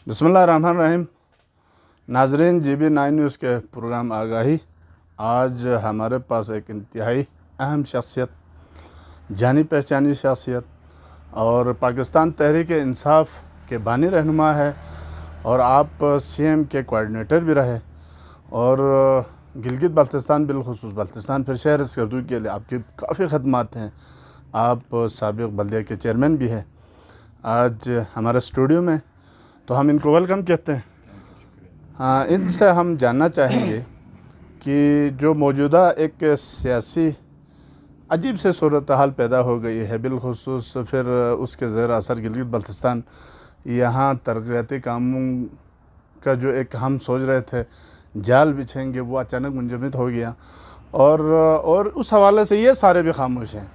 बिस्मिल्लाहिर्रहमानिर्रहीम। नाजरीन, GB9 news के प्रोग्राम आगाही। आज हमारे पास एक इंतहाई अहम शख्सियत, जानी पहचानी शख्सियत और पाकिस्तान तहरीक इंसाफ के बानी रहनुमा है और आप CM के कोऑर्डिनेटर भी रहे और गिलगित बल्तिस्तान बिलखुसूस बल्तिस्तान फिर शहर स्कर्दू के लिए आपकी काफ़ी खदमात हैं। आप साबिक़ बल्दिया के चेयरमैन भी हैं। आज हमारे स्टूडियो में, तो हम इनको वेलकम कहते हैं। हाँ, इनसे हम जानना चाहेंगे कि जो मौजूदा एक सियासी अजीब से सूरत हाल पैदा हो गई है, बिलखुसूस फिर उसके ज़ेर असर गिलगित बल्तिस्तान, यहाँ तरक्याती कामों का जो एक हम सोच रहे थे जाल बिछेंगे, वो अचानक मुंजमद हो गया और उस हवाले से ये सारे भी खामोश हैं।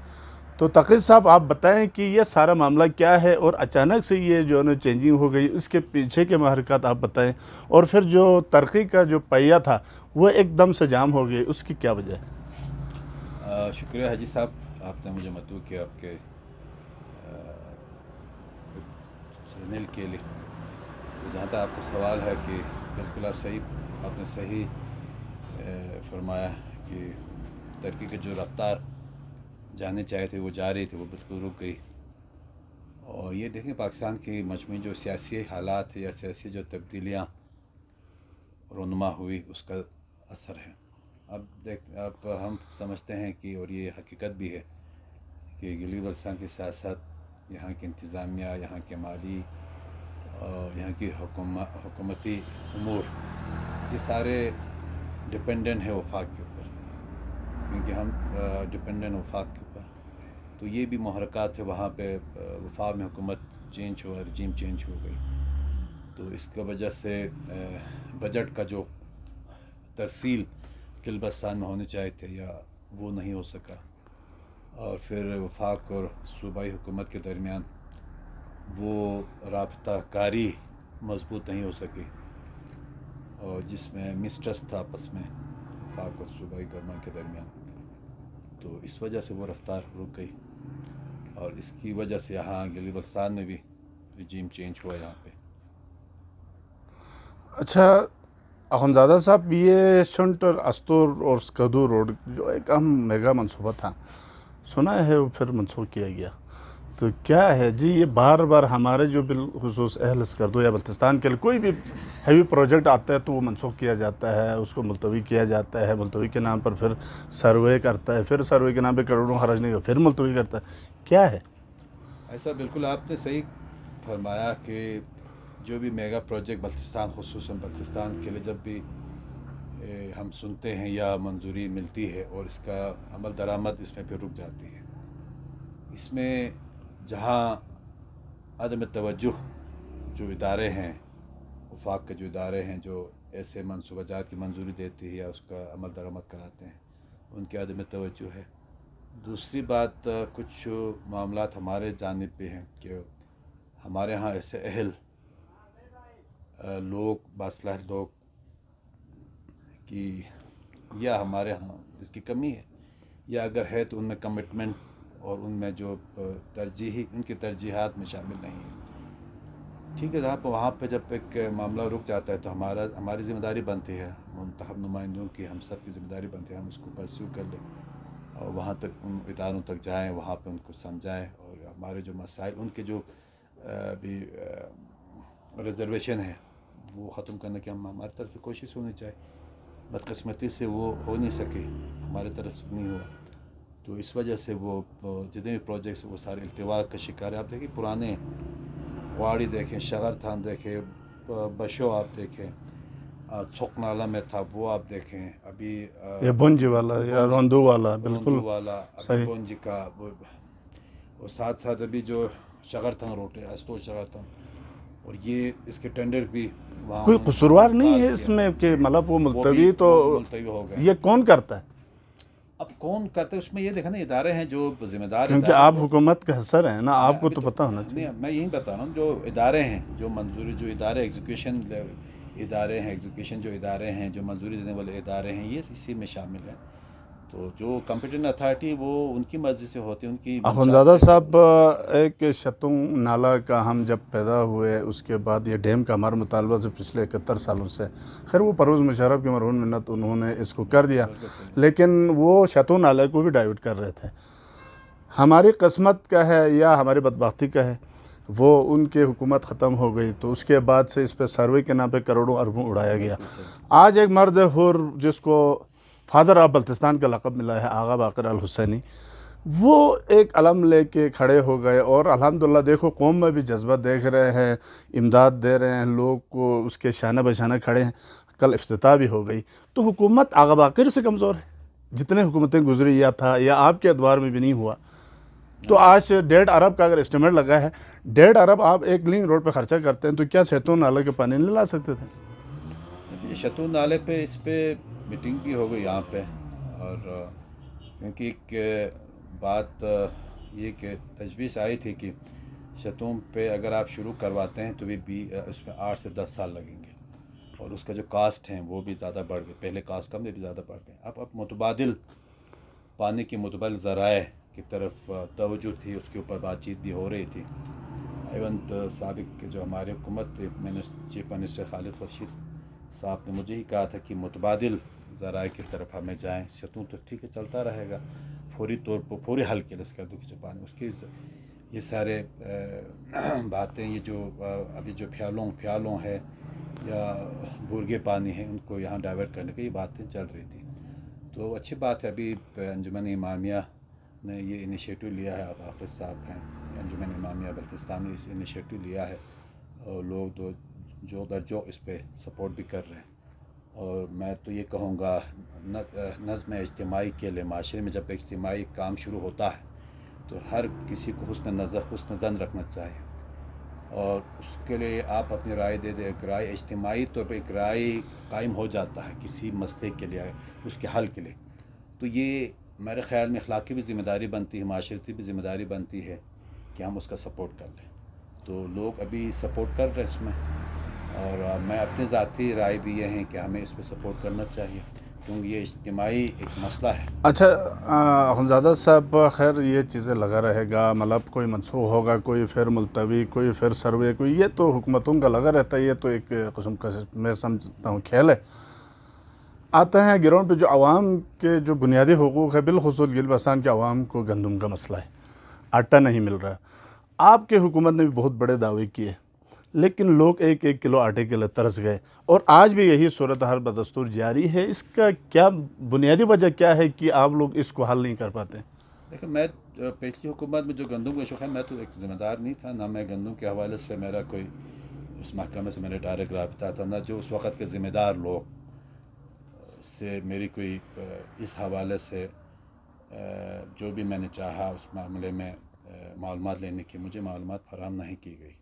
तो तक़ी साहब, आप बताएं कि ये सारा मामला क्या है और अचानक से ये जो है चेंजिंग हो गई, इसके पीछे के महरक़ात आप बताएं, और फिर जो तरक्की का जो पहिया था वो एकदम से जाम हो गई, उसकी क्या वजह है? शुक्रिया हाजी साहब, आपने मुझे मतलूब किया आपके चैनल के लिए। तो जहाँ तक आपका सवाल है कि बिल्कुल आपने सही फरमाया कि तरक्की की जो रफ्तार जाने चाहे थे वो जा रही थी, वो बिल्कुल रुक गई। और ये देखें, पाकिस्तान की मजमूई जो सियासी हालात है या सियासी जो तब्दीलियाँ रोनुमा हुई, उसका असर है। अब हम समझते हैं कि, और ये हकीकत भी है कि गिलगित बल्तिस्तान की सियासत, यहाँ की इंतज़ामिया, यहाँ के माली और यहाँ की हुकूमती उमूर, ये सारे डिपेंडेंट है वफाक के ऊपर, क्योंकि हम डिपेंडेंट वफाक के ऊपर। तो ये भी महरक़ात है, वहाँ पे वफाक में हुकूमत चेंज हुआ, रजीम चेंज हो गई। तो इसकी वजह से बजट का जो तरसील गिलगित बल्तिस्तान में होने चाहिए थे या वो नहीं हो सका, और फिर वफाक और सूबाई हुकूमत के दरमियान वो राबता कारी मजबूत नहीं हो सकी, और जिसमें मिसट्रस्ट था आपस में वफाक और सूबाई गवर्नमेंट के दरमियान। तो इस वजह से वो रफ्तार रुक गई, और इसकी वजह से यहाँ गिलगित बल्तिस्तान में भी रजीम चेंज हुआ यहाँ पे। अच्छा अखुंज़ादा साहब, ये शुंट और अस्तूर और स्कर्दू रोड जो एक अहम मेगा मनसूबा था, सुना है वो फिर मनसूख किया गया, तो क्या है जी? ये बार बार हमारे जो बिलखुसूस अहल स्कर्दू या बल्तिस्तान के लिए कोई भी हैवी प्रोजेक्ट आता है तो वो मनसूख किया जाता है, उसको मुलतवी किया जाता है, मुलतवी के नाम पर फिर सर्वे करता है, फिर सर्वे के नाम पर करोड़ों खर्च नहीं, फिर मुलतवी करता है, क्या है ऐसा? बिल्कुल आपने सही फरमाया कि जो भी मेगा प्रोजेक्ट बल्तिस्तान, खुसूसन बल्तिस्तान के लिए जब भी हम सुनते हैं या मंजूरी मिलती है और इसका अमल दरामद इसमें फिर रुक जाती है। इसमें जहाँ अदम तवज्जुह जो इदारे हैं, वफाक के जो इदारे हैं जो ऐसे मनसूबाजात की मंजूरी देती है या उसका अमल दरामद कराते हैं, उनकी अदम तवज्जुह है। दूसरी बात, कुछ मामलात हमारे जानिब पे हैं कि हमारे यहाँ ऐसे अहल लोग, बासलाह लोग कि या हमारे यहाँ इसकी कमी है, या अगर है तो उनमें कमिटमेंट और उनमें जो उनकी तरजीहात में शामिल नहीं है। ठीक है, वहाँ पे जब एक मामला रुक जाता है तो हमारी ज़िम्मेदारी बनती है, मुंतखब नुमाइंदों की, हम सब की ज़िम्मेदारी बनती है, हम उसको परस्यू कर लें और वहाँ तक, उन इदारों तक जाएँ, वहाँ पे उनको समझाएँ और हमारे जो मसाइल, उनके जो भी रिजर्वेशन है वो ख़त्म करने की हमारी तरफ से कोशिश होनी चाहिए। बदकिस्मती से वो हो नहीं सके, हमारी तरफ से नहीं हुआ, तो इस वजह से वो जितने भी प्रोजेक्ट्स वो सारे इल्तिवा का शिकार है। आप देखिए, पुराने वाड़ी देखें, शगर थान देखें, बशो आप देखें, छोक नाला में था वो आप देखें, अभी ये बुंज वाला या रोंदू वाला, बिल्कुल अभी बुंज का और साथ साथ अभी जो शगर थान रोड है, अस्तोर शगर थान, और ये इसके टेंडर भी वहाँ कोई कसूरवार नहीं है इसमें कि मतलब वो मुलतवी तो हो गए। ये कौन करता है? अब कौन करते हैं उसमें, ये देखा ना, इदारे हैं जो जिम्मेदार, क्योंकि आप हुकूमत का हिस्सा हैं ना, आपको तो पता होना चाहिए। मैं यही बता रहा हूँ, जो इदारे हैं, जो मंजूरी, जो इदारे एग्जीक्यूशन इदारे हैं, एग्जीक्यूशन जो इदारे हैं, जो मंजूरी देने वाले इदारे हैं, ये इसी में शामिल हैं। तो जो कॉम्पिटेंट अथॉरिटी वो उनकी मर्ज़ी से होती है, उनकी अखुनज़ादा साहब, एक शतुंग नाला का हम जब पैदा हुए उसके बाद ये डैम का हमारे मुतालबा से पिछले 71 सालों से, खैर वो परवेज़ मुशर्रफ की मरहूम मिन्नत उन्होंने इसको कर दिया, लेकिन वो शतुंग नाले को भी डाइवर्ट कर रहे थे। हमारी किस्मत का है या हमारी बदबख्ती का है, वो उनकी हुकूमत ख़त्म हो गई तो उसके बाद से इस पर सर्वे के नाम पे करोड़ों अरबों उड़ाया गया। आज एक मर्द हुर जिसको फादर ऑफ बल्तिस्तान का लक़ब मिला है, आगा बाकर अल हुसैनी, वो एक अलम लेके खड़े हो गए और अल्हम्दुलिल्लाह देखो कौम में भी जज्बा देख रहे हैं, इमदाद दे रहे हैं, लोग को उसके शाना बशाना खड़े हैं। कल इफ्तिताह भी हो गई। तो हुकूमत आगा बाकर से कमज़ोर है, जितने हुकूमतें गुजरी या था या आपके अदवार में भी नहीं हुआ। तो आज 1.5 अरब का अगर एस्टिमेट लगा है, 1.5 अरब आप एक लिंक रोड पे खर्चा करते हैं, तो क्या शैतून नाले के पानी नहीं ला सकते थे? शैतून नाले पे इस पे मीटिंग भी हो गई यहाँ पे, और क्योंकि एक बात ये कि तजवीज़ आई थी कि शैतून पे अगर आप शुरू करवाते हैं तो भी उसमें 8 से 10 साल लगेंगे, और उसका जो कास्ट है वो भी ज़्यादा बढ़ गए, पहले कास्ट कम, भी ज़्यादा बढ़ गए। अब मुतबादिल पानी के मुतबादिल ज़राए की तरफ तवज्जो थी, उसके ऊपर बातचीत भी हो रही थी। इवन साबिक जो हमारे हुकूमत थे, मैंने चीफ मिनिस्टर खालिद खुर्शीद साहब ने मुझे ही कहा था कि मुतबादिल ज़राए की तरफ हमें जाएँ। शैतून तो ठीक है चलता रहेगा, फौरी तौर पर फौरी हल के लिए कर दो कि जो पानी उसके ये सारे बातें, ये जो अभी जो फ़्यालों है या बुर्गे पानी है, उनको यहाँ डाइवर्ट करने की ये बातें चल रही थी। तो अच्छी बात है, अभी अंजुमन इमामिया ने ये इनिशिएटिव लिया है, अब हाफिज़ साहब हैं अंजुमन इमामिया बल्तिस्तान ने इस इनिशिएटिव लिया है, और लोग जो दर्जों इस पे सपोर्ट भी कर रहे हैं। और मैं तो ये कहूँगा नज़्म इज्तिमाई के लिए, माशरे में जब इज्तिमाई काम शुरू होता है तो हर किसी को हुस्न ज़न रखना चाहिए, और उसके लिए आप अपनी राय दे दें। एक राय इज्तिमाई तौर पर एक राय कायम हो जाता है किसी मसले के लिए, उसके हल के लिए, तो ये मेरे ख़्याल में अखलाकी भी ज़िम्मेदारी बनती है, माशरती भी ज़िम्मेदारी बनती है कि हम उसका सपोर्ट कर लें। तो लोग अभी सपोर्ट कर रहे हैं इसमें, और मैं अपनी ज़ाती राय भी ये है कि हमें इस पर सपोर्ट करना चाहिए, क्योंकि ये इज्तिमाई एक मसला है। अच्छा अखुनज़ादा साहब, खैर ये चीज़ें लगा रहेगा, मतलब कोई मनसूख होगा, कोई फिर मुलतवी, कोई फिर सर्वे, कोई, ये तो हुकूमतों का लगा रहता है। ये तो एक किस्म का मैं समझता हूँ खेल है। आते हैं ग्राउंड पे, जो आवाम के जो बुनियादी हुकूक़ है, बिलखुसूस गिलबस्तान के आवाम को गंदम का मसला है, आटा नहीं मिल रहा। आपके हुकूमत ने भी बहुत बड़े दावे किए, लेकिन लोग 1-1 किलो आटे के लिए तरस गए, और आज भी यही सूरत हाल बदस्तूर जारी है। इसका क्या बुनियादी वजह क्या है कि आप लोग इसको हल नहीं कर पाते? देखिए, मैं पिछली हुकूमत में जो गंदम का इशू है, मैं तो एक ज़िम्मेदार नहीं था, ना मैं गंदम के हवाले से मेरा कोई उस महकमे से मेरे डायरेक्ट रब्ता था, ना जो उस वक़्त के ज़िम्मेदार लोग से मेरी कोई इस हवाले से जो भी मैंने चाहा उस मामले में मालूमात लेने की मुझे मालूमात फराहम नहीं की गई।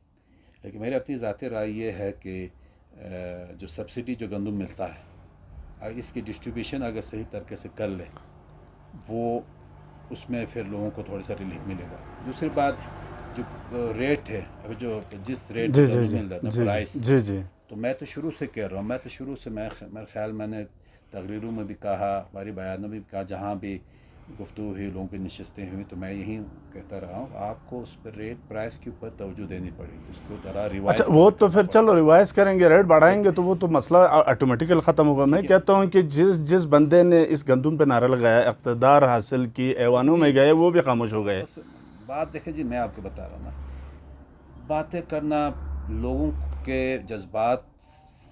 लेकिन मेरी अपनी ज़ाती राय ये है कि जो सब्सिडी जो गंदम मिलता है, इसकी डिस्ट्रीब्यूशन अगर सही तरीके से कर ले, वो उसमें फिर लोगों को थोड़ा सा रिलीफ मिलेगा। दूसरी बात, जो रेट है अभी, जो जिस रेट जी मिल जी रहा है प्राइस, जी जी, तो मैं तो शुरू से कह रहा हूँ, मेरे ख्याल मैंने तकरीरों में भी कहा, हमारी बयानों में भी कहा, जहाँ भी गुफ्तगू हुई, लोगों की नशस्तें हुई, तो मैं यही कहता रहा हूँ, आपको उस पर रेट प्राइस के ऊपर तवज्जो देनी पड़ेगी, उसको ज़रा रिवाइज। अच्छा, वो तो फिर चलो रिवाइज करेंगे, रेट बढ़ाएंगे तो वो तो मसला ऑटोमेटिकल ख़त्म होगा। मैं कहता हूँ कि जिस बंदे ने इस गंदम पे नारा लगाया, इक़्तिदार हासिल की, ऐवानों में गए, वो भी खामोश हो गए। बात देखें जी, मैं आपको बता रहा हूँ ना, बातें करना, लोगों के जज्बात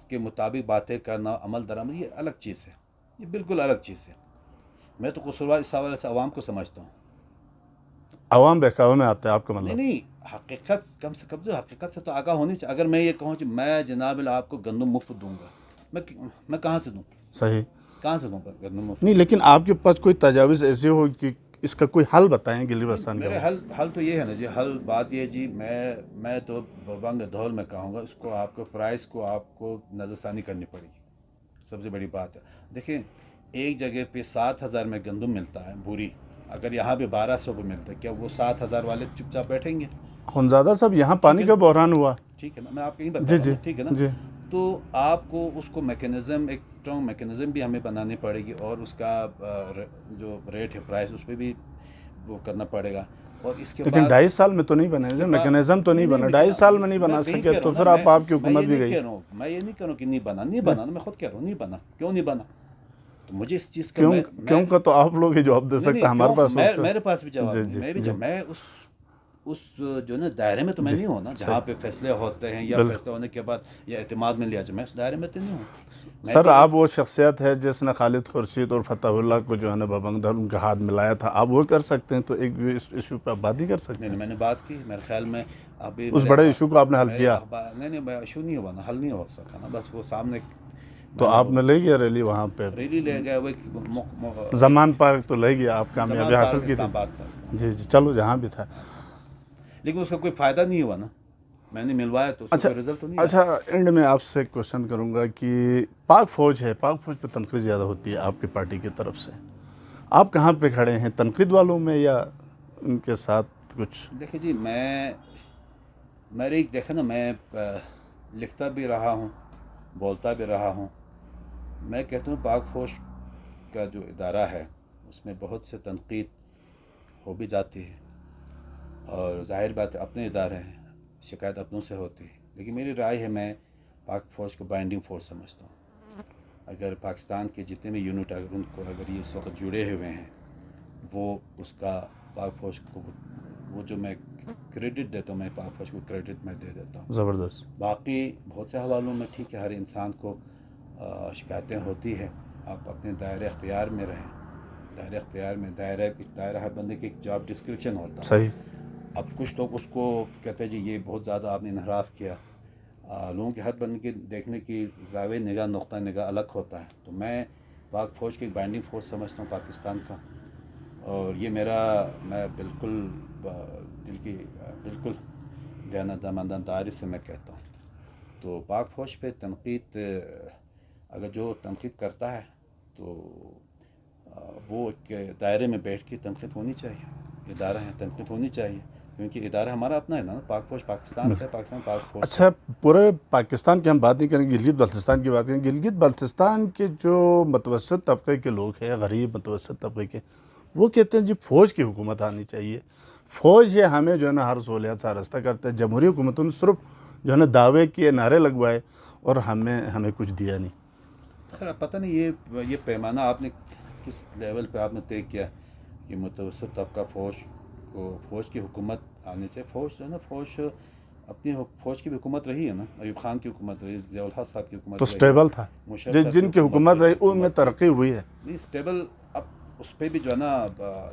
के मुताबिक बातें करना, अमल दरामद, ये अलग चीज़ है, ये बिल्कुल अलग चीज़ है। मैं तो कसूरवार इस हवाले से आवाम को समझता हूँ। आवाम बहकावे में आता है आपका मतलब? नहीं, हकीकत कम से कम, जो हकीकत से तो आगाह होनी चाहिए। अगर मैं ये कहूँ कि मैं जनाब आपको गंदम मुफ्त दूंगा, मैं कहाँ से दूँ? सही, कहाँ से दूँगा गंदम मुफ्त? नहीं, लेकिन आपके पास कोई तजावीज़ ऐसी हो कि इसका कोई हल बताएं गिलबस्तान का? मेरे हल तो ये है ना जी, बात ये जी, मैं तो बंग धौल में कहूँगा, उसको आपको प्राइस को आपको नज़रसानी करनी पड़ेगी, सबसे बड़ी बात है। देखिए, एक जगह पे 7,000 में गंदम मिलता है पूरी, अगर यहाँ पे 1200 पे मिलता है, क्या वो 7,000 वाले चुपचाप बैठेंगे? खुनज़ादा साहब, यहाँ पानी का बहरान हुआ, ठीक है ना, मैं आपको यही बता रहा हूँ, ठीक है ना। तो आपको उसको मैकेनिज़्म, एक स्ट्रॉन्ग मैकेनिज़्म भी हमें बनानी पड़ेगी और उसका जो रेट है, प्राइस, उस पर भी वो करना पड़ेगा। और इसके लेकिन बाद 2.5 साल में तो नहीं बने, जो मैकेनिज्म तो नहीं बना, 2.5 साल में नहीं बना सके तो फिर आप आपकी हुकूमत भी गई। मैं ये नहीं कह रहा हूँ कि नहीं बना, नहीं बना, मैं खुद कह रहा हूँ नहीं बना। क्यों नहीं बना? तो मुझे इस चीज़ का क्यों का तो आप लोग ही जवाब दे सकते हैं, हमारे पास मेरे पास भी जवाब है। मैं भी जब मैं उस जो ना दायरे में तो मैं नहीं हूँ ना, जहाँ पे फैसले होते हैं या फैसले होने के बाद या एतमाद में लिया जाए, मैं उस दायरे में तो नहीं हूँ। सर आप वो शख्सियत है जिसने खालिद खुर्शीद और फतहुल्लाह को जो है ना बबंगदर उनका हाथ मिलाया था, आप वो कर सकते हैं तो एक इस इशू पर बात ही कर सकते हैं। मैंने बात की, मेरे ख्याल में अभी उस बड़े इशू को आपने हल किया? नहीं, इशू नहीं हुआ ना, हल नहीं हो सका ना, बस वो सामने। तो आपने ले गया रैली वहाँ पे? रैली ले गया, वो जमान पार्क तो ले गया, आप कामयाबी हासिल की थी। जी चलो जहाँ भी था, लेकिन उसका कोई फ़ायदा नहीं हुआ ना, मैंने मिलवाया तो उसका रिजल्ट तो नहीं। अच्छा, एंड में आपसे एक क्वेश्चन करूँगा कि पाक फ़ौज है, पाक फ़ौज पे तनकीद ज़्यादा होती है आपकी पार्टी की तरफ से, आप कहाँ पे खड़े हैं, तनकीद वालों में या उनके साथ कुछ? देखिए जी, मेरे एक देखे ना, मैं लिखता भी रहा हूँ, बोलता भी रहा हूँ। मैं कहता हूँ पाक फ़ौज का जो इदारा है उसमें बहुत से तनकीद हो भी जाती है, और ज़ाहिर बात है अपने इदारे हैं, शिकायत अपनों से होती है। लेकिन मेरी राय है, मैं पाक फ़ौज को बाइंडिंग फोर्स समझता हूँ। अगर पाकिस्तान के जितने भी यूनिट अगर ये इस वक्त जुड़े हुए हैं, वो उसका पाक फ़ौज को वो जो मैं क्रेडिट देता हूँ, मैं पाक फ़ौज को क्रेडिट मैं दे देता हूँ। ज़बरदस्त। बाकी बहुत से हवालों में ठीक है, हर इंसान को शिकायतें होती है, आप अपने दायरे अख्तियार में रहें। दायरे अख्तियार में दायरा हर बंदे की एक जॉब डिस्क्रिप्शन होता है। सही। अब कुछ लोग उसको कहते हैं जी ये बहुत ज़्यादा आपने इनहराफ किया। लोगों के हर बंदे के देखने की ज़ाविया निगाह, नुक्ता निगाह अलग होता है। तो मैं पाक फ़ौज की बाइंडिंग फोर्स समझता हूँ पाकिस्तान का, और ये मैं बिल्कुल दिल की बिल्कुल ईमानदारी से मैं कहता हूँ। तो पाक फ़ौज पे तनकीद, अगर जो तनकीद करता है तो वो एक दायरे में बैठ के तनकीद होनी चाहिए। इदारा है, तनकीद होनी चाहिए, क्योंकि इदारा हमारा अपना है ना, पाक फ़ौज पाकिस्तान से, पाकिस्तान पाक फ़ौज। अच्छा, पूरे पाकिस्तान की हम बात नहीं करेंगे, गिलगित बल्तिस्तान की बात करेंगे। गिलगित बल्तिस्तान के जो मतवसत तबके के लोग हैं, गरीब मतवसत तबके के, वो कहते हैं जी फ़ौज की हुकूमत आनी चाहिए, फ़ौज ये हमें जो है ना हर सहूलियत सा रास्ता करते हैं। जमहूरी हुकूमतों ने सिर्फ जो है ना दावे किए, नारे लगवाए और हमें कुछ दिया नहीं। खैर पता नहीं ये पैमाना आपने किस लेवल पे आपने तय किया कि मुतवसत तबका फ़ौज की हुकूमत आनी चाहिए। फ़ौज जो है ना, अपनी फ़ौज की भी हुकूमत रही है ना, अयूब खान की हुकूमत रही, ज़िया उल हक साहब की हुकूमत तो स्टेबल था, जिनकी हुकूमत रही उनमें तरक्की हुई है। नहीं स्टेबल, अब उस पर भी जो है ना,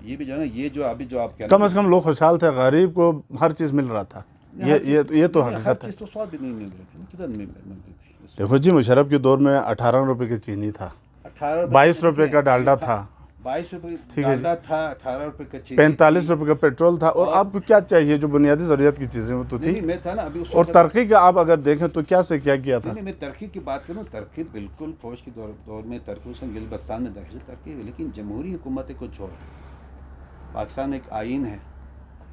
ये भी जो है ना, ये जो अभी जो आप कह कम से कम लोग खुशहाल थे, गरीब को हर चीज़ मिल रहा था। ये तो हकीकत है। तो स्वाद भी नहीं मिल रही थी, किधर मिलती थी। देखो जी, मुशर्रफ के दौर में 18 रुपये की चीनी था, 22 रुपये का डालडा था, 22 रुपये डालडा था, 18 रुपये का चीनी, 45 रुपये का पेट्रोल था। और आपको क्या चाहिए, जो बुनियादी ज़रूरत की चीज़ें वो तो थी। मैं था ना अभी और तरक्की का आप अगर देखें तो क्या से क्या किया था। नहीं, मैं तरक्की की बात करूँ, तरक्की बिल्कुल फ़ौज के दौर में तरक्की, गिलगित-बल्तिस्तान में तरक्की हुई, लेकिन जमहूरी हुकूमतें कुछ और। पाकिस्तान में एक आइन है,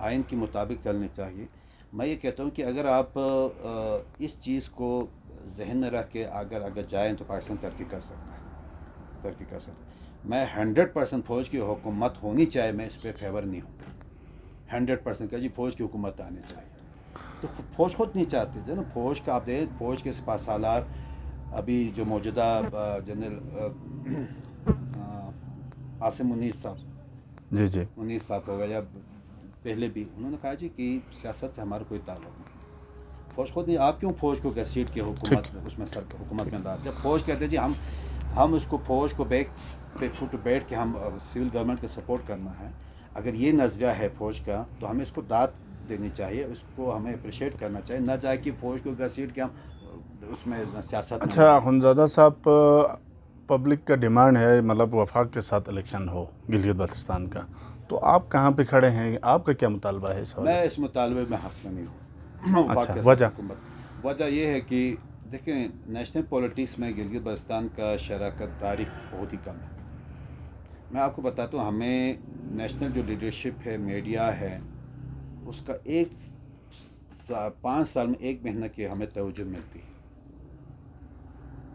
आइन के मुताबिक चलनी चाहिए। मैं ये कहता हूँ कि अगर आप इस चीज़ को जहन में रख के अगर जाएँ तो पाकिस्तान तरक्की कर सकता है, तरक्की कर सकता है। मैं 100% फ़ौज की हुकूमत होनी चाहिए, मैं इस पर फेवर नहीं हूँ 100% क्या जी फ़ौज की हुकूमत आनी चाहिए। तो फ़ौज खुद नहीं चाहती जो ना, फ़ौज का आप देखें, फ़ौज के सिपह सालार अभी जो मौजूदा जनरल आसिम मुनीर साहब, जी मुनीर साहब हो गए या पहले भी, उन्होंने कहा जी कि सियासत से हमारा कोई ताल्लुक नहीं। फ़ौज खुद नहीं, आप क्यों फ़ौज को घसीट के हुकूमत उसमें हुकूमत में डालते? जब फ़ौज कहते हैं जी हम उसको फ़ौज को बैठ के हम सिविल गवर्नमेंट का सपोर्ट करना है, अगर ये नज़रिया है फ़ौज का, तो हमें इसको दाद देनी चाहिए, उसको हमें अप्रिशिएट करना चाहिए, ना जाए कि फ़ौज को घसीट के हम उसमें सियासत। अच्छा अखुंज़ादा साहब, पब्लिक का डिमांड है मतलब वफाक के साथ इलेक्शन हो गिलगित बल्तिस्तान का, तो आप कहाँ पे खड़े हैं, आपका क्या मुतालबा है इस हवाले से? मैं इस मुतालबे में हक़ में नहीं हूँ। अच्छा, वजह यह है कि देखें, नेशनल पॉलिटिक्स में गिलगित बल्तिस्तान का शराकत दारी बहुत ही कम है। मैं आपको बताता हूँ, हमें नेशनल जो लीडरशिप है, मीडिया है, उसका 5 साल में 1 महीना की हमें तवज्जो मिलती है।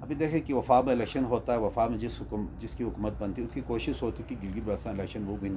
अभी देखें कि वफा में इलेक्शन होता है, वफा में जिसकी हुकूमत बनती है उसकी कोशिश होती है कि गिलगित बल्तिस्तान इलेक्शन वो भी